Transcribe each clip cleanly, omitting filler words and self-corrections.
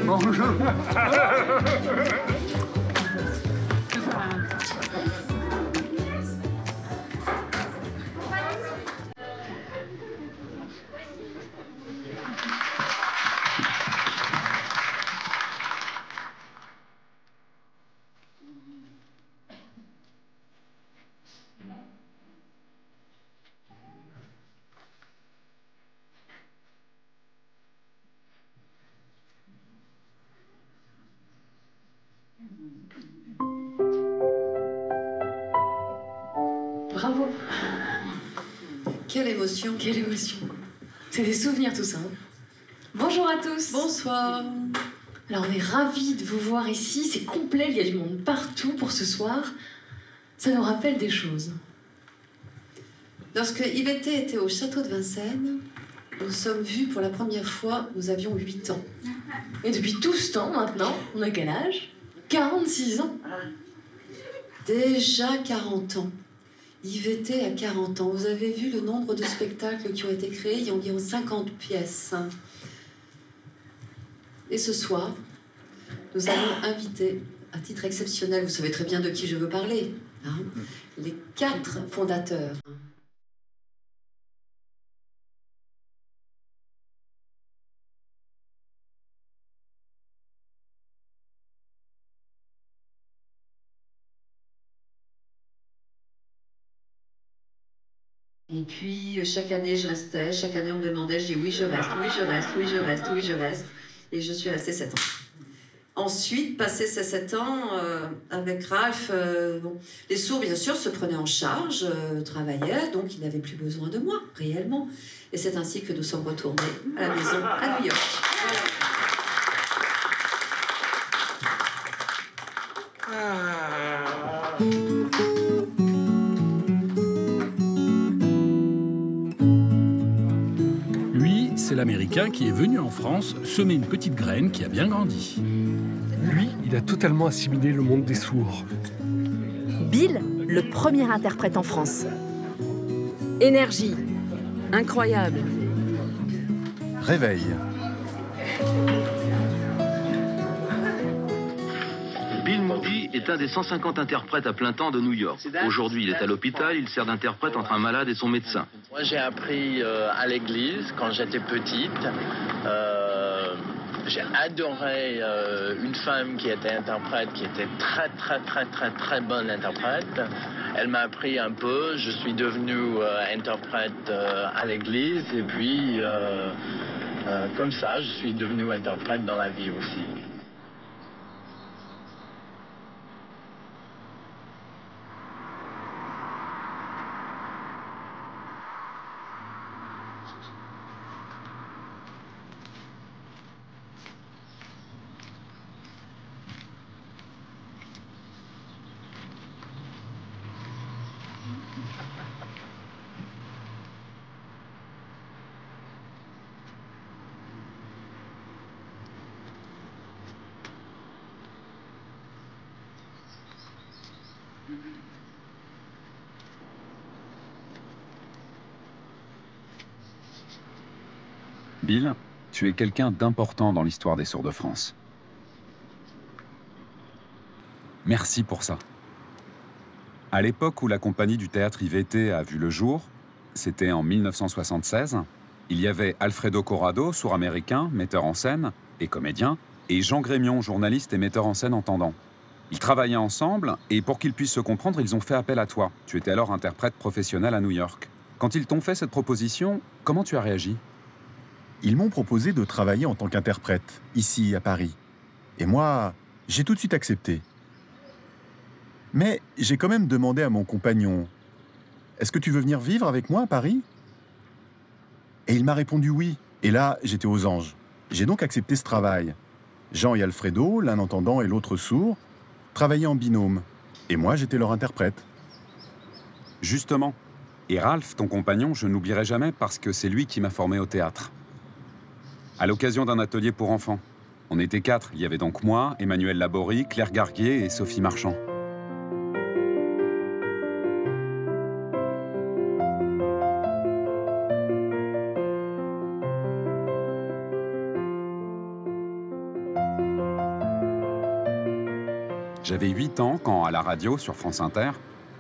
Bonjour. Bravo. Quelle émotion. Quelle émotion. C'est des souvenirs tout ça. Bonjour à tous. Bonsoir. Alors on est ravis de vous voir ici. C'est complet, il y a du monde partout pour ce soir. Ça nous rappelle des choses. Lorsque Yvette était au château de Vincennes, nous sommes vus pour la première fois, nous avions 8 ans. Et depuis tout ce temps maintenant, on a quel âge? 46 ans. Déjà 40 ans. Yvette a 40 ans. Vous avez vu le nombre de spectacles qui ont été créés? Il y a environ 50 pièces. Et ce soir, nous allons inviter, à titre exceptionnel, vous savez très bien de qui je veux parler, hein, les 4 fondateurs. Et puis, chaque année, je restais. Chaque année, on me demandait. Je dis oui, je reste, oui, je reste, oui, je reste, oui, je reste. Et je suis restée 7 ans. Ensuite, passé ces 7 ans, avec Ralph, bon, les sourds, bien sûr, se prenaient en charge, travaillaient, donc ils n'avaient plus besoin de moi, réellement. Et c'est ainsi que nous sommes retournés à la maison à New York. C'est l'Américain qui est venu en France semer une petite graine qui a bien grandi. Lui, il a totalement assimilé le monde des sourds. Bill, le premier interprète en France. Énergie, incroyable. Réveil. Bill Moody est un des 150 interprètes à plein temps de New York. Aujourd'hui, il est à l'hôpital, il sert d'interprète entre un malade et son médecin. Moi, j'ai appris à l'église quand j'étais petite. J'ai adoré une femme qui était interprète, qui était très bonne interprète. Elle m'a appris un peu, je suis devenu interprète à l'église et puis comme ça, je suis devenu interprète dans la vie aussi. Bill, tu es quelqu'un d'important dans l'histoire des sourds de France. Merci pour ça. À l'époque où la compagnie du théâtre Yvette a vu le jour, c'était en 1976, il y avait Alfredo Corrado, sourd américain, metteur en scène et comédien, et Jean Grémion, journaliste et metteur en scène entendant. Ils travaillaient ensemble et pour qu'ils puissent se comprendre, ils ont fait appel à toi. Tu étais alors interprète professionnel à New York. Quand ils t'ont fait cette proposition, comment tu as réagi? Ils m'ont proposé de travailler en tant qu'interprète, ici à Paris. Et moi, j'ai tout de suite accepté. Mais j'ai quand même demandé à mon compagnon, « Est-ce que tu veux venir vivre avec moi à Paris ?» Et il m'a répondu oui. Et là, j'étais aux anges. J'ai donc accepté ce travail. Jean et Alfredo, l'un entendant et l'autre sourd, travaillaient en binôme. Et moi, j'étais leur interprète. Justement. Et Ralph, ton compagnon, je n'oublierai jamais parce que c'est lui qui m'a formé au théâtre. À l'occasion d'un atelier pour enfants. On était 4. Il y avait donc moi, Emmanuel Laborie, Claire Garguier et Sophie Marchand. J'avais 8 ans quand, à la radio, sur France Inter,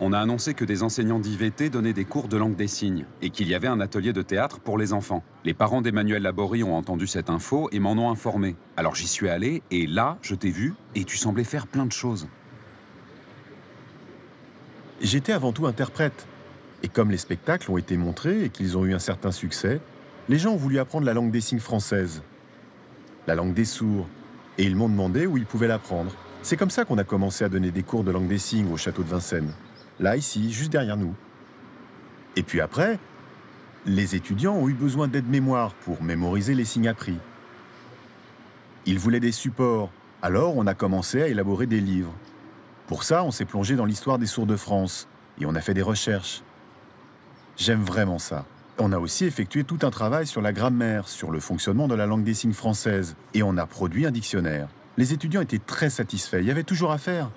on a annoncé que des enseignants d'IVT donnaient des cours de langue des signes et qu'il y avait un atelier de théâtre pour les enfants. Les parents d'Emmanuel Laborie ont entendu cette info et m'en ont informé. Alors j'y suis allé et là, je t'ai vu et tu semblais faire plein de choses. J'étais avant tout interprète. Et comme les spectacles ont été montrés et qu'ils ont eu un certain succès, les gens ont voulu apprendre la langue des signes française, la langue des sourds, et ils m'ont demandé où ils pouvaient l'apprendre. C'est comme ça qu'on a commencé à donner des cours de langue des signes au château de Vincennes. Là, ici, juste derrière nous. Et puis après, les étudiants ont eu besoin d'aide-mémoire pour mémoriser les signes appris. Ils voulaient des supports, alors on a commencé à élaborer des livres. Pour ça, on s'est plongé dans l'histoire des sourds de France et on a fait des recherches. J'aime vraiment ça. On a aussi effectué tout un travail sur la grammaire, sur le fonctionnement de la langue des signes française et on a produit un dictionnaire. Les étudiants étaient très satisfaits, il y avait toujours à faire.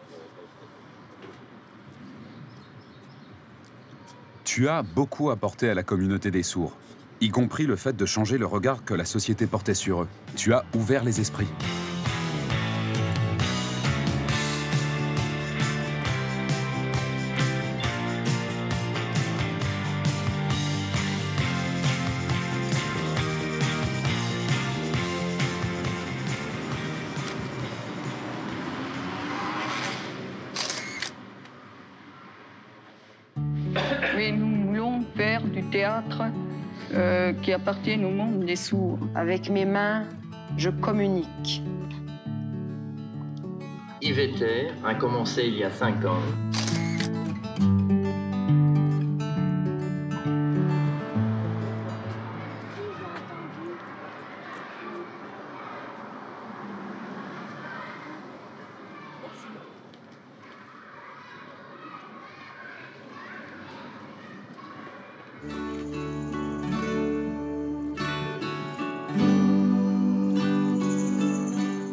Tu as beaucoup apporté à la communauté des sourds, y compris le fait de changer le regard que la société portait sur eux. Tu as ouvert les esprits. Oui, nous voulons faire du théâtre qui appartienne au monde des sourds. Avec mes mains, je communique. IVT a commencé il y a 5 ans.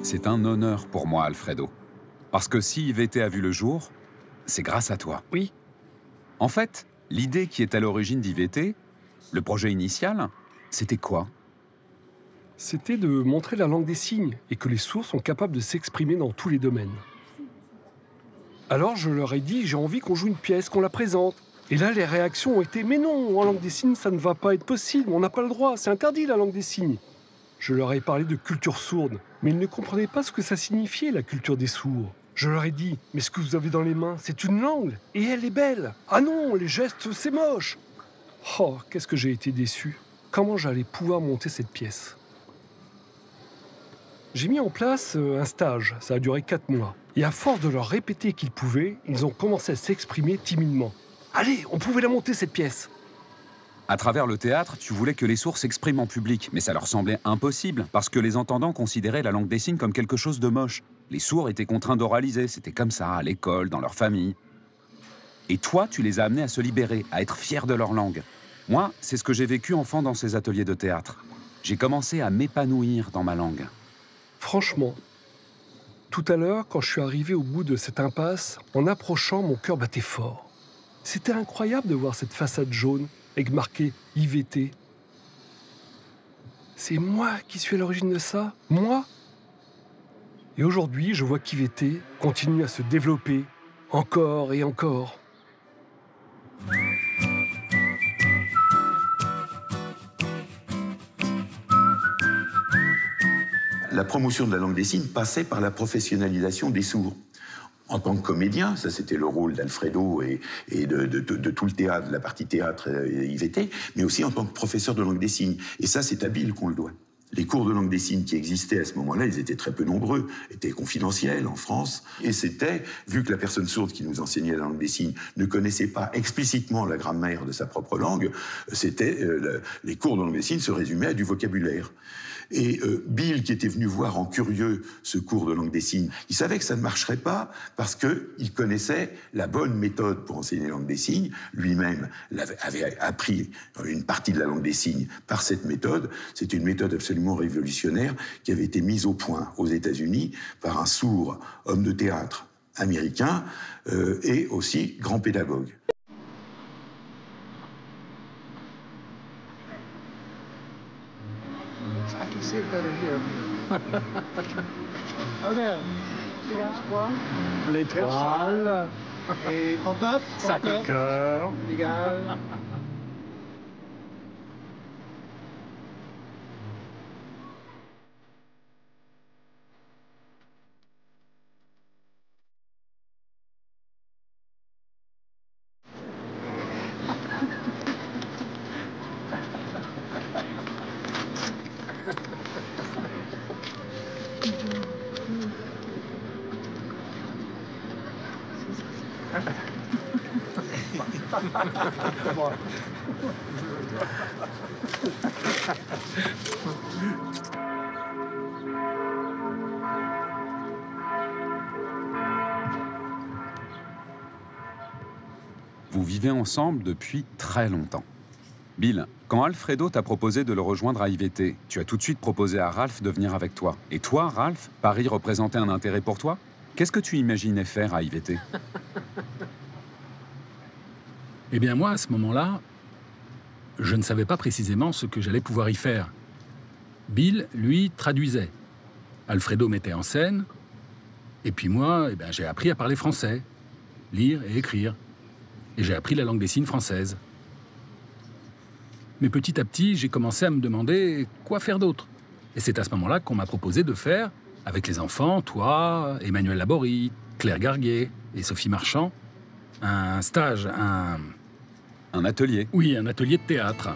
C'est un honneur pour moi, Alfredo. Parce que si IVT a vu le jour, c'est grâce à toi. Oui. En fait, l'idée qui est à l'origine d'IVT, le projet initial, c'était quoi? C'était de montrer la langue des signes et que les sourds sont capables de s'exprimer dans tous les domaines. Alors je leur ai dit, j'ai envie qu'on joue une pièce, qu'on la présente. Et là, les réactions ont été, mais non, en langue des signes, ça ne va pas être possible, on n'a pas le droit, c'est interdit la langue des signes. Je leur ai parlé de culture sourde, mais ils ne comprenaient pas ce que ça signifiait, la culture des sourds. Je leur ai dit, mais ce que vous avez dans les mains, c'est une langue, et elle est belle. Ah non, les gestes, c'est moche. Oh, qu'est-ce que j'ai été déçu. Comment j'allais pouvoir monter cette pièce? J'ai mis en place un stage, ça a duré 4 mois. Et à force de leur répéter qu'ils pouvaient, ils ont commencé à s'exprimer timidement. Allez, on pouvait la monter, cette pièce. À travers le théâtre, tu voulais que les sourds s'expriment en public, mais ça leur semblait impossible, parce que les entendants considéraient la langue des signes comme quelque chose de moche. Les sourds étaient contraints d'oraliser, c'était comme ça, à l'école, dans leur famille. Et toi, tu les as amenés à se libérer, à être fiers de leur langue. Moi, c'est ce que j'ai vécu enfant dans ces ateliers de théâtre. J'ai commencé à m'épanouir dans ma langue. Franchement, tout à l'heure, quand je suis arrivé au bout de cette impasse, en approchant, mon cœur battait fort. C'était incroyable de voir cette façade jaune avec marqué IVT. C'est moi qui suis à l'origine de ça, moi. Et aujourd'hui, je vois qu'IVT continue à se développer encore et encore. la promotion de la langue des signes passait par la professionnalisation des sourds. En tant que comédien, ça c'était le rôle d'Alfredo et de tout le théâtre, de la partie théâtre IVT, mais aussi en tant que professeur de langue des signes. Et ça, c'est à Bill qu'on le doit. Les cours de langue des signes qui existaient à ce moment-là, ils étaient très peu nombreux, étaient confidentiels en France. Et c'était, vu que la personne sourde qui nous enseignait la langue des signes ne connaissait pas explicitement la grammaire de sa propre langue, les cours de langue des signes se résumaient à du vocabulaire. Et Bill, qui était venu voir en curieux ce cours de langue des signes, il savait que ça ne marcherait pas parce qu'il connaissait la bonne méthode pour enseigner la langue des signes. Lui-même avait appris une partie de la langue des signes par cette méthode. C'est une méthode absolument révolutionnaire qui avait été mise au point aux États-Unis par un sourd homme de théâtre américain et aussi grand pédagogue. L'étoile. Et 39. Sacré-Cœur. Légal. Vous vivez ensemble depuis très longtemps. Bill, quand Alfredo t'a proposé de le rejoindre à IVT, tu as tout de suite proposé à Ralph de venir avec toi. Et toi, Ralph, Paris représentait un intérêt pour toi? Qu'est-ce que tu imaginais faire à IVT? Eh bien moi, à ce moment-là, je ne savais pas précisément ce que j'allais pouvoir y faire. Bill, lui, traduisait. Alfredo mettait en scène. Et puis moi, j'ai appris à parler français, lire et écrire. Et j'ai appris la langue des signes française. Mais petit à petit, j'ai commencé à me demander quoi faire d'autre. Et c'est à ce moment-là qu'on m'a proposé de faire, avec les enfants, toi, Emmanuel Laborie, Claire Garguet et Sophie Marchand, un stage, Un atelier? Oui, un atelier de théâtre.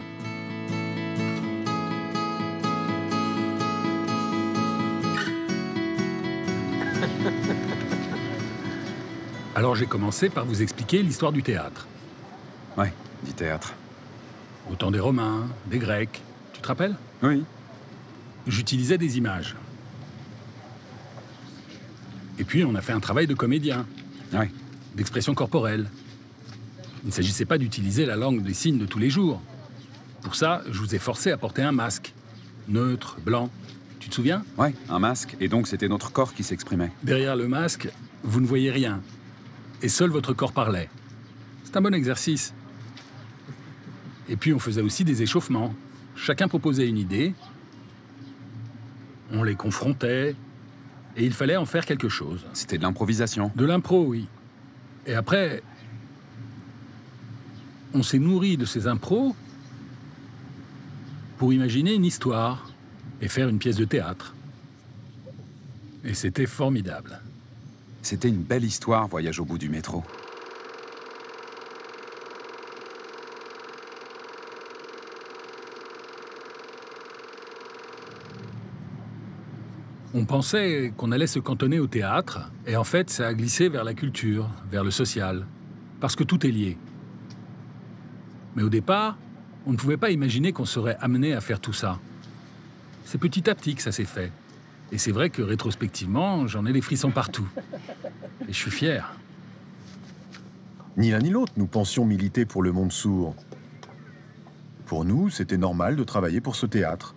Alors j'ai commencé par vous expliquer l'histoire du théâtre. Ouais, du théâtre. Au temps des Romains, des Grecs, tu te rappelles? Oui. J'utilisais des images. Et puis on a fait un travail de comédien. Ouais. D'expression corporelle. Il ne s'agissait pas d'utiliser la langue des signes de tous les jours. Pour ça, je vous ai forcé à porter un masque. Neutre, blanc. Tu te souviens? Ouais, un masque. Et donc c'était notre corps qui s'exprimait. Derrière le masque, vous ne voyez rien. Et seul votre corps parlait. C'est un bon exercice. Et puis on faisait aussi des échauffements. Chacun proposait une idée. On les confrontait. Et il fallait en faire quelque chose. C'était de l'improvisation. De l'impro, oui. Et après, on s'est nourri de ces impros pour imaginer une histoire et faire une pièce de théâtre. Et c'était formidable. C'était une belle histoire, Voyage au bout du métro. On pensait qu'on allait se cantonner au théâtre, et en fait, ça a glissé vers la culture, vers le social, parce que tout est lié. Mais au départ, on ne pouvait pas imaginer qu'on serait amené à faire tout ça. C'est petit à petit que ça s'est fait. Et c'est vrai que rétrospectivement, j'en ai les frissons partout. Et je suis fier. Ni l'un ni l'autre, nous pensions militer pour le monde sourd. Pour nous, c'était normal de travailler pour ce théâtre.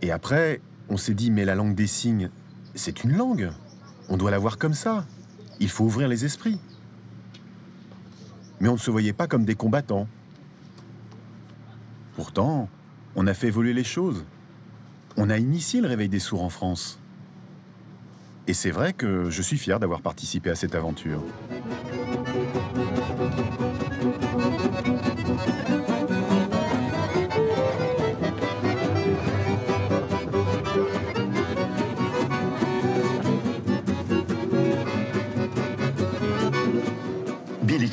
Et après, on s'est dit, mais la langue des signes, c'est une langue. On doit la voir comme ça. Il faut ouvrir les esprits. Mais on ne se voyait pas comme des combattants. Pourtant, on a fait évoluer les choses. On a initié le réveil des sourds en France. Et c'est vrai que je suis fier d'avoir participé à cette aventure.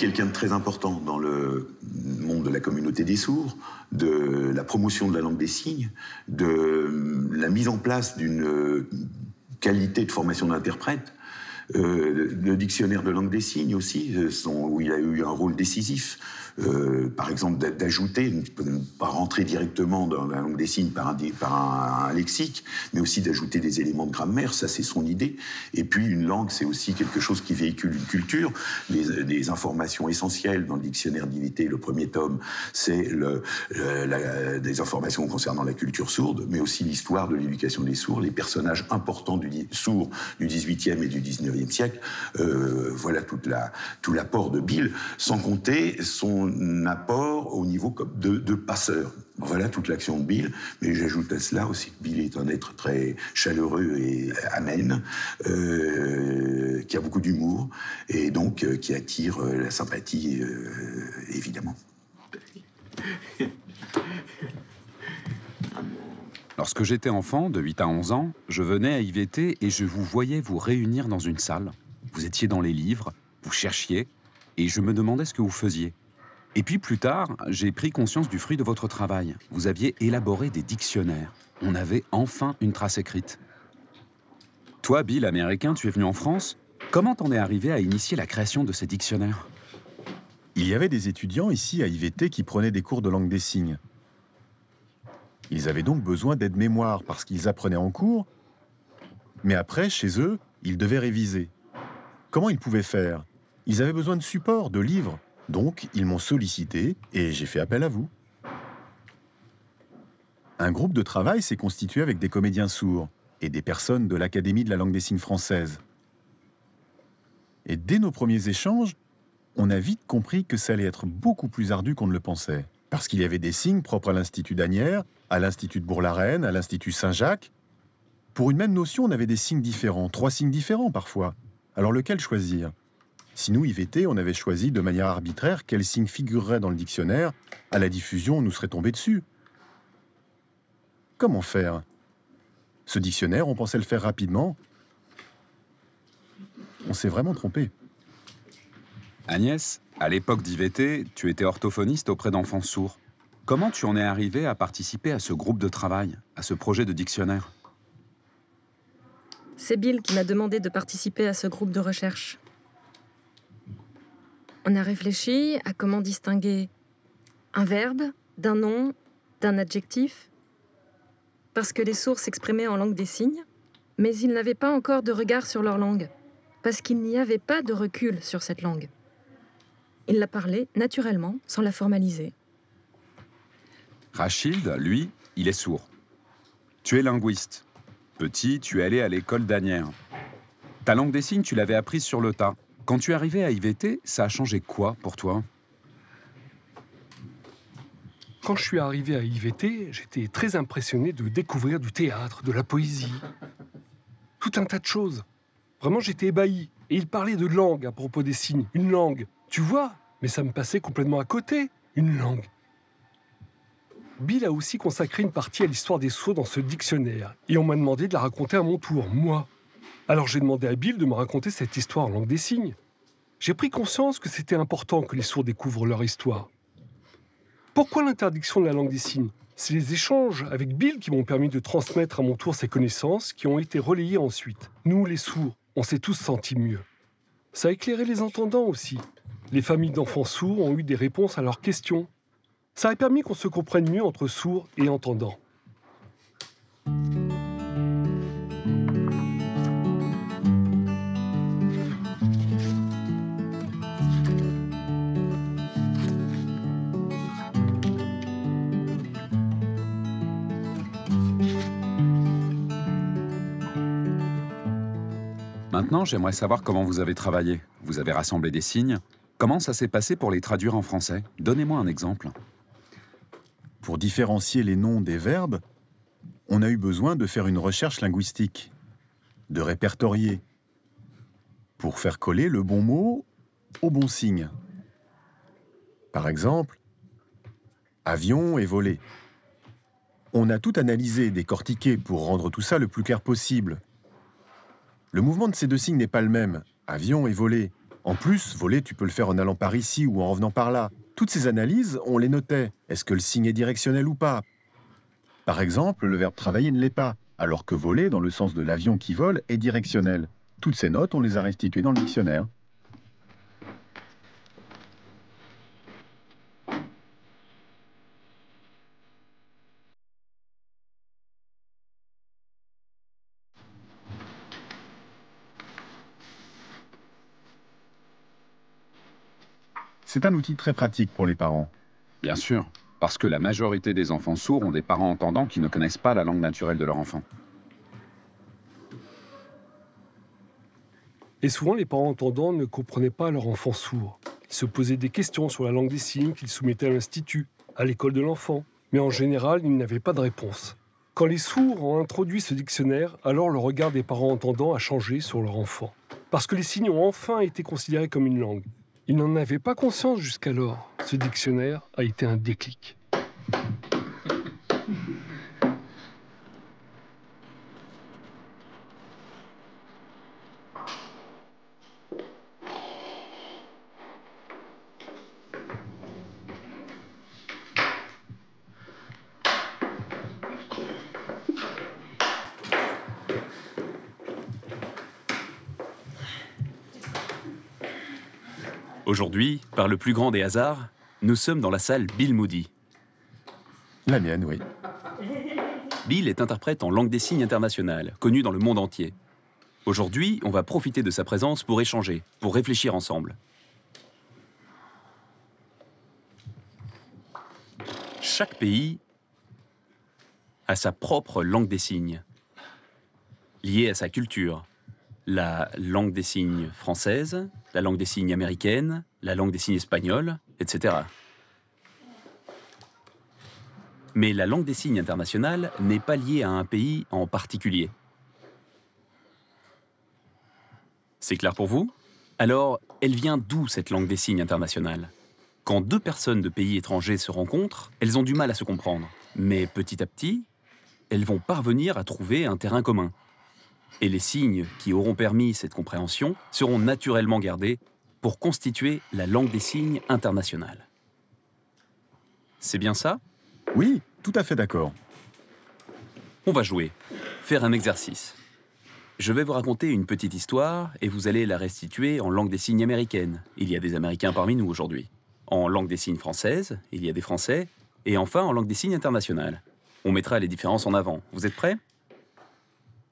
quelqu'un de très important dans le monde de la communauté des sourds, de la promotion de la langue des signes, de la mise en place d'une qualité de formation d'interprète. Le dictionnaire de langue des signes aussi, où il a eu un rôle décisif. Par exemple, d'ajouter, ne pas rentrer directement dans la langue des signes par un lexique, mais aussi d'ajouter des éléments de grammaire, ça c'est son idée. Et puis une langue, c'est aussi quelque chose qui véhicule une culture. Les informations essentielles dans le dictionnaire d'IVT, le premier tome, c'est des informations concernant la culture sourde, mais aussi l'histoire de l'éducation des sourds, les personnages importants sourds du XVIIIe et du XIXe siècle. Voilà tout l'apport de Bill, sans compter son apport au niveau de passeur. Voilà toute l'action de Bill, mais j'ajoute à cela aussi que Bill est un être très chaleureux et amène, qui a beaucoup d'humour, et donc qui attire la sympathie, évidemment. Lorsque j'étais enfant, de 8 à 11 ans, je venais à IVT et je vous voyais vous réunir dans une salle. Vous étiez dans les livres, vous cherchiez, et je me demandais ce que vous faisiez. Et puis plus tard, j'ai pris conscience du fruit de votre travail. Vous aviez élaboré des dictionnaires. On avait enfin une trace écrite. Toi, Bill, américain, tu es venu en France. Comment t'en es arrivé à initier la création de ces dictionnaires? Il y avait des étudiants ici à IVT qui prenaient des cours de langue des signes. Ils avaient donc besoin d'aide-mémoire parce qu'ils apprenaient en cours, mais après, chez eux, ils devaient réviser. Comment ils pouvaient faire? Ils avaient besoin de support, de livres. Donc, ils m'ont sollicité et j'ai fait appel à vous. Un groupe de travail s'est constitué avec des comédiens sourds et des personnes de l'Académie de la langue des signes française. Et dès nos premiers échanges, on a vite compris que ça allait être beaucoup plus ardu qu'on ne le pensait. Parce qu'il y avait des signes propres à l'Institut d'Asnières, à l'Institut de Bourg-la-Reine, à l'Institut Saint-Jacques. Pour une même notion, on avait des signes différents, 3 signes différents parfois. Alors lequel choisir? Si nous, IVT, on avait choisi de manière arbitraire quel signe figurerait dans le dictionnaire, à la diffusion, on nous serait tombé dessus. Comment faire? Ce dictionnaire, on pensait le faire rapidement. On s'est vraiment trompé. Agnès, à l'époque d'IVT, tu étais orthophoniste auprès d'enfants sourds. Comment tu en es arrivé à participer à ce groupe de travail, à ce projet de dictionnaire? C'est Bill qui m'a demandé de participer à ce groupe de recherche. On a réfléchi à comment distinguer un verbe d'un nom, d'un adjectif, parce que les sourds s'exprimaient en langue des signes, mais ils n'avaient pas encore de regard sur leur langue, parce qu'il n'y avait pas de recul sur cette langue. Ils la parlaient naturellement, sans la formaliser. Rachid, lui, il est sourd. Tu es linguiste. Petit, tu es allé à l'école d'Asnières. Ta langue des signes, tu l'avais apprise sur le tas. Quand tu es arrivé à IVT, ça a changé quoi pour toi? Quand je suis arrivé à IVT, j'étais très impressionné de découvrir du théâtre, de la poésie, tout un tas de choses. Vraiment, j'étais ébahi. Et il parlait de langue à propos des signes. Une langue, tu vois, mais ça me passait complètement à côté. Une langue. Bill a aussi consacré une partie à l'histoire des sourds dans ce dictionnaire. Et on m'a demandé de la raconter à mon tour, moi. Alors j'ai demandé à Bill de me raconter cette histoire en langue des signes. J'ai pris conscience que c'était important que les sourds découvrent leur histoire. Pourquoi l'interdiction de la langue des signes? C'est les échanges avec Bill qui m'ont permis de transmettre à mon tour ces connaissances qui ont été relayées ensuite. Nous, les sourds, on s'est tous sentis mieux. Ça a éclairé les entendants aussi. Les familles d'enfants sourds ont eu des réponses à leurs questions. Ça a permis qu'on se comprenne mieux entre sourds et entendants. Maintenant, j'aimerais savoir comment vous avez travaillé. Vous avez rassemblé des signes. Comment ça s'est passé pour les traduire en français? Donnez-moi un exemple. Pour différencier les noms des verbes, on a eu besoin de faire une recherche linguistique, de répertorier, pour faire coller le bon mot au bon signe. Par exemple, avion et voler. On a tout analysé, décortiqué pour rendre tout ça le plus clair possible. Le mouvement de ces deux signes n'est pas le même, avion et voler. En plus, voler, tu peux le faire en allant par ici ou en revenant par là. Toutes ces analyses, on les notait. Est-ce que le signe est directionnel ou pas? Par exemple, le verbe travailler ne l'est pas, alors que voler, dans le sens de l'avion qui vole, est directionnel. Toutes ces notes, on les a restituées dans le dictionnaire. C'est un outil très pratique pour les parents. Bien sûr, parce que la majorité des enfants sourds ont des parents entendants qui ne connaissent pas la langue naturelle de leur enfant. Et souvent, les parents entendants ne comprenaient pas leur enfant sourd. Ils se posaient des questions sur la langue des signes qu'ils soumettaient à l'institut, à l'école de l'enfant. Mais en général, ils n'avaient pas de réponse. Quand les sourds ont introduit ce dictionnaire, alors le regard des parents entendants a changé sur leur enfant. Parce que les signes ont enfin été considérés comme une langue. Ils n'en avaient pas conscience jusqu'alors. Ce dictionnaire a été un déclic. Aujourd'hui, par le plus grand des hasards, nous sommes dans la salle Bill Moody. La mienne, oui. Bill est interprète en langue des signes internationale, connu dans le monde entier. Aujourd'hui, on va profiter de sa présence pour échanger, pour réfléchir ensemble. Chaque pays a sa propre langue des signes, liée à sa culture. La langue des signes française, la langue des signes américaine, la langue des signes espagnole, etc. Mais la langue des signes internationale n'est pas liée à un pays en particulier. C'est clair pour vous? Alors, elle vient d'où cette langue des signes internationale? Quand deux personnes de pays étrangers se rencontrent, elles ont du mal à se comprendre. Mais petit à petit, elles vont parvenir à trouver un terrain commun. Et les signes qui auront permis cette compréhension seront naturellement gardés pour constituer la langue des signes internationale. C'est bien ça? Oui, tout à fait d'accord. On va jouer, faire un exercice. Je vais vous raconter une petite histoire et vous allez la restituer en langue des signes américaine. Il y a des Américains parmi nous aujourd'hui. En langue des signes française, il y a des Français. Et enfin, en langue des signes internationale. On mettra les différences en avant. Vous êtes prêts?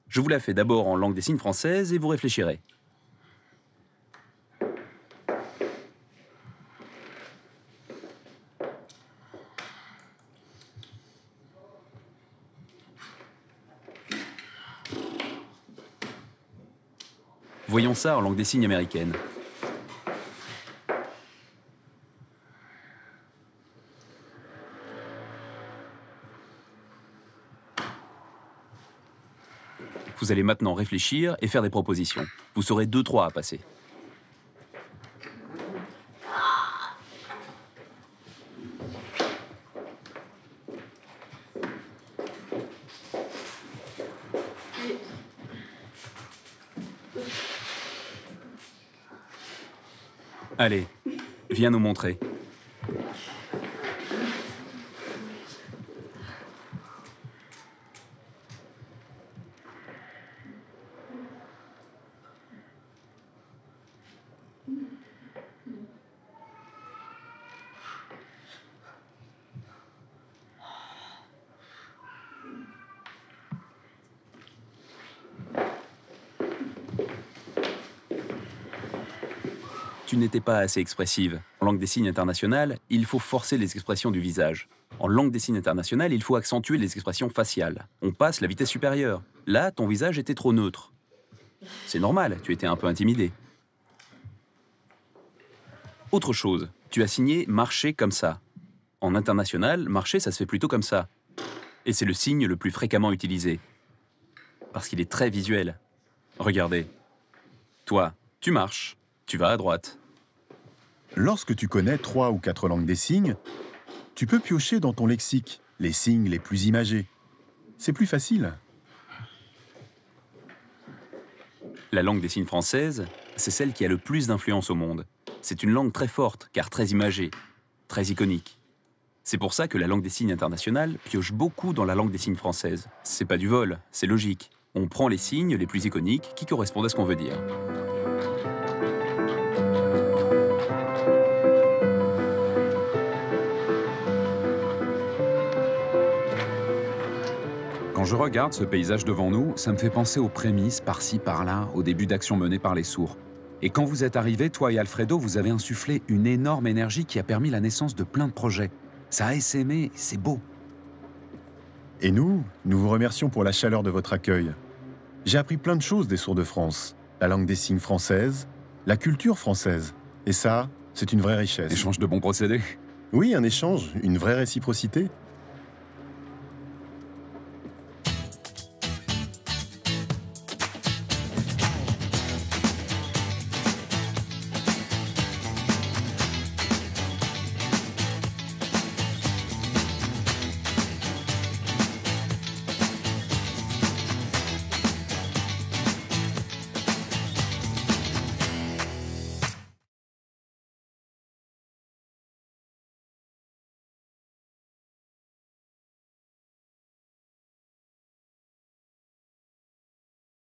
Je vous la fais d'abord en langue des signes française et vous réfléchirez. Voyons ça en langue des signes américaine. Vous allez maintenant réfléchir et faire des propositions. Vous serez 2-3 à passer. Allez, viens nous montrer. Tu n'étais pas assez expressive. En langue des signes internationale, il faut forcer les expressions du visage. En langue des signes internationale, il faut accentuer les expressions faciales. On passe la vitesse supérieure. Là, ton visage était trop neutre. C'est normal, tu étais un peu intimidé. Autre chose, tu as signé « marcher comme ça ». En international, marcher, ça se fait plutôt comme ça. Et c'est le signe le plus fréquemment utilisé. Parce qu'il est très visuel. Regardez. Toi, tu marches, tu vas à droite. Lorsque tu connais 3 ou 4 langues des signes, tu peux piocher dans ton lexique les signes les plus imagés. C'est plus facile. La langue des signes française, c'est celle qui a le plus d'influence au monde. C'est une langue très forte, car très imagée, très iconique. C'est pour ça que la langue des signes internationale pioche beaucoup dans la langue des signes française. C'est pas du vol, c'est logique. On prend les signes les plus iconiques qui correspondent à ce qu'on veut dire. Quand je regarde ce paysage devant nous, ça me fait penser aux prémices, par-ci, par-là, au début d'actions menées par les sourds. Et quand vous êtes arrivés, toi et Alfredo, vous avez insufflé une énorme énergie qui a permis la naissance de plein de projets. Ça a essaimé, c'est beau. Et nous vous remercions pour la chaleur de votre accueil. J'ai appris plein de choses des sourds de France. La langue des signes française, la culture française. Et ça, c'est une vraie richesse. Échange de bons procédés. Oui, un échange, une vraie réciprocité.